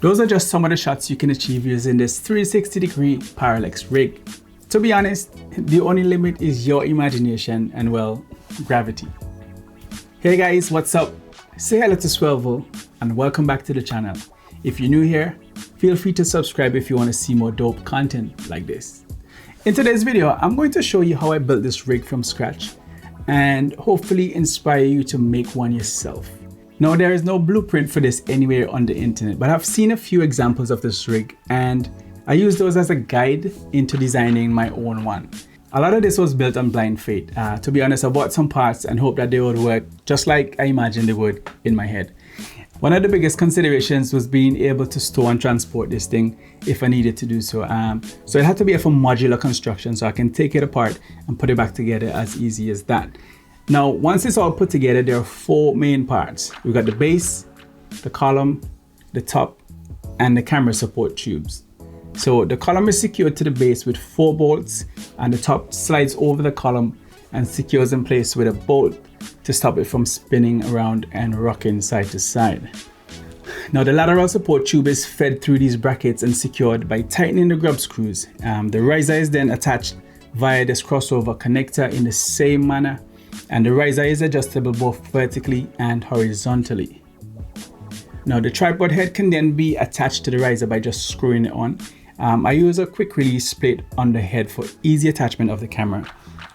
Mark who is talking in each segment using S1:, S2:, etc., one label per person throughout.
S1: Those are just some of the shots you can achieve using this 360-degree parallax rig. To be honest, the only limit is your imagination and, well, gravity. Hey guys, what's up? Say hello to Swirvel and welcome back to the channel. If you're new here, feel free to subscribe if you want to see more dope content like this. In today's video, I'm going to show you how I built this rig from scratch and hopefully inspire you to make one yourself. Now, there is no blueprint for this anywhere on the internet, but I've seen a few examples of this rig and I use those as a guide into designing my own one. A lot of this was built on blind faith. To be honest, I bought some parts and hoped that they would work just like I imagined they would in my head. One of the biggest considerations was being able to store and transport this thing if I needed to do so. So it had to be a modular construction so I can take it apart and put it back together as easy as that. Now, once it's all put together, there are four main parts. We've got the base, the column, the top, and the camera support tubes. So the column is secured to the base with 4 bolts, and the top slides over the column and secures in place with a bolt to stop it from spinning around and rocking side to side. Now, the lateral support tube is fed through these brackets and secured by tightening the grub screws. The riser is then attached via this crossover connector in the same manner, and the riser is adjustable both vertically and horizontally. Now, the tripod head can then be attached to the riser by just screwing it on. I use a quick release plate on the head for easy attachment of the camera,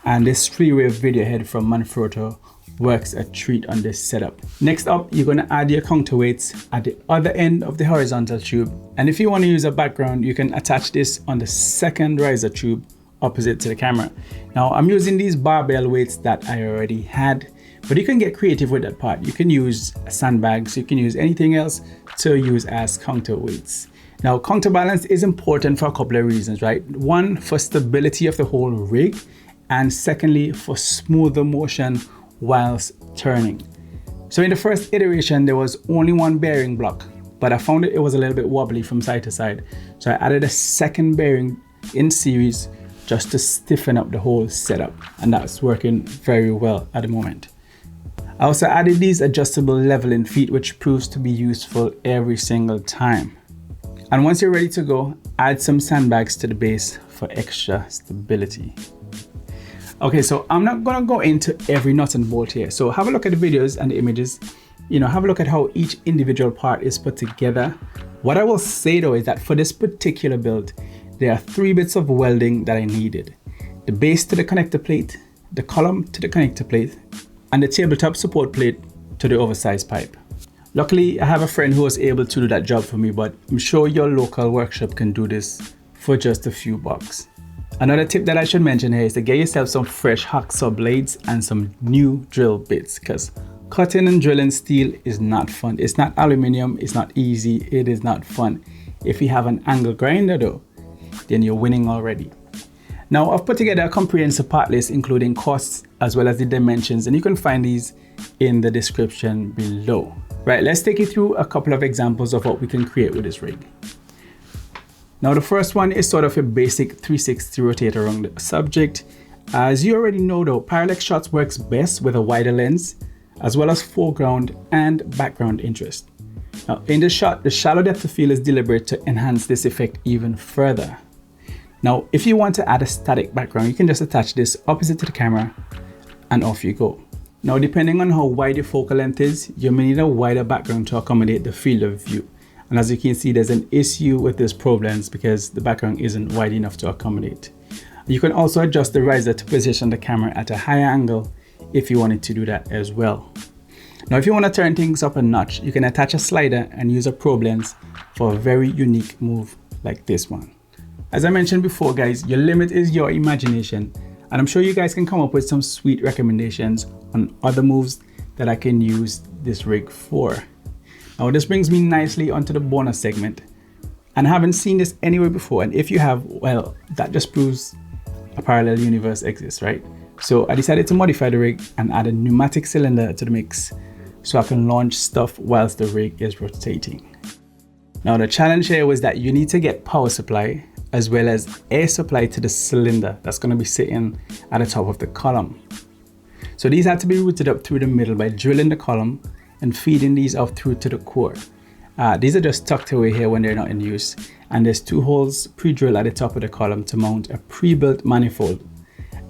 S1: and this 3-way video head from Manfrotto works a treat on this setup. Next up, you're going to add your counterweights at the other end of the horizontal tube, and if you want to use a background, you can attach this on the second riser tube opposite to the camera. Now, I'm using these barbell weights that I already had, but you can get creative with that part. You can use sandbags, you can use anything else to use as counterweights. Now, counterbalance is important for a couple of reasons, right? One, for stability of the whole rig, and secondly, for smoother motion whilst turning. So in the first iteration, there was only one bearing block, but I found it was a little bit wobbly from side to side. So I added a second bearing in series just to stiffen up the whole setup, and that's working very well at the moment. I also added these adjustable leveling feet, which proves to be useful every single time. And once you're ready to go, add some sandbags to the base for extra stability. Okay, so I'm not gonna go into every nut and bolt here. So have a look at the videos and the images. Have a look at how each individual part is put together. What I will say though is that for this particular build, there are 3 bits of welding that I needed. The base to the connector plate, the column to the connector plate, and the tabletop support plate to the oversized pipe. Luckily, I have a friend who was able to do that job for me, but I'm sure your local workshop can do this for just a few bucks. Another tip that I should mention here is to get yourself some fresh hacksaw blades and some new drill bits, because cutting and drilling steel is not fun. It's not aluminum, it's not easy, it is not fun. If you have an angle grinder though, then you're winning already. Now, I've put together a comprehensive part list including costs as well as the dimensions, and you can find these in the description below. Right, let's take you through a couple of examples of what we can create with this rig. Now, the first one is sort of a basic 360 rotate around the subject. As you already know though, parallax shots works best with a wider lens as well as foreground and background interest. Now, in the shot, the shallow depth of field is deliberate to enhance this effect even further. Now, if you want to add a static background, you can just attach this opposite to the camera and off you go. Now, depending on how wide your focal length is, you may need a wider background to accommodate the field of view. And as you can see, there's an issue with this probe lens because the background isn't wide enough to accommodate. You can also adjust the riser to position the camera at a higher angle if you wanted to do that as well. Now, if you want to turn things up a notch, you can attach a slider and use a probe lens for a very unique move like this one. As I mentioned before, guys, your limit is your imagination, and I'm sure you guys can come up with some sweet recommendations on other moves that I can use this rig for. Now, this brings me nicely onto the bonus segment, and I haven't seen this anywhere before, and if you have, well, that just proves a parallel universe exists, right? So I decided to modify the rig and add a pneumatic cylinder to the mix so I can launch stuff whilst the rig is rotating. Now, the challenge here was that you need to get power supply as well as air supply to the cylinder that's going to be sitting at the top of the column. So these had to be routed up through the middle by drilling the column and feeding these out through to the core. These are just tucked away here when they're not in use. And there's 2 holes pre-drilled at the top of the column to mount a pre-built manifold.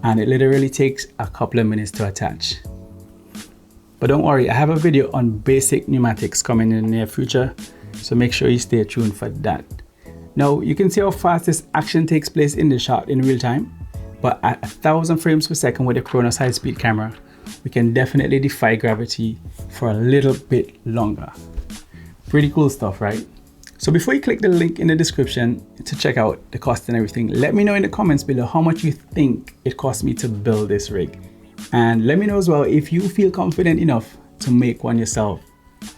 S1: And it literally takes a couple of minutes to attach. But don't worry, I have a video on basic pneumatics coming in the near future, so make sure you stay tuned for that. Now, you can see how fast this action takes place in the shot in real time, but at 1000 frames per second with a Chronos high-speed camera, we can definitely defy gravity for a little bit longer. Pretty cool stuff, right? So before you click the link in the description to check out the cost and everything, let me know in the comments below how much you think it cost me to build this rig. And let me know as well if you feel confident enough to make one yourself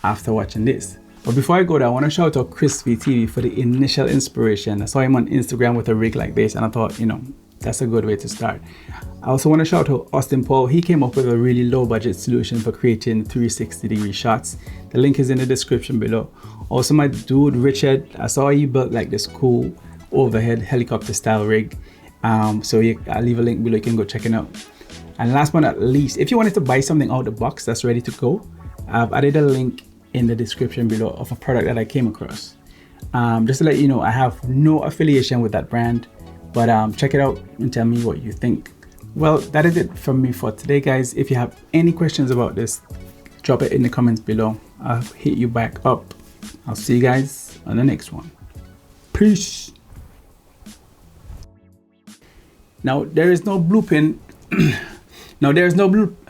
S1: after watching this. But before I go there, I want to shout out Crispy TV for the initial inspiration. I saw him on Instagram with a rig like this and I thought, you know, that's a good way to start. I also want to shout out Austin Paul. He came up with a really low budget solution for creating 360-degree shots. The link is in the description below. Also my dude Richard, I saw he built like this cool overhead helicopter style rig. I'll leave a link below, you can go check it out. And last but not least, if you wanted to buy something out of the box that's ready to go, I've added a link in the description below of a product that I came across. Just to let you know, I have no affiliation with that brand, but check it out and tell me what you think. Well, that is it from me for today, guys. If you have any questions about this, drop it in the comments below. I'll hit you back up. I'll see you guys on the next one. Peace. Now there is no blueprint. Now there's no blueprint.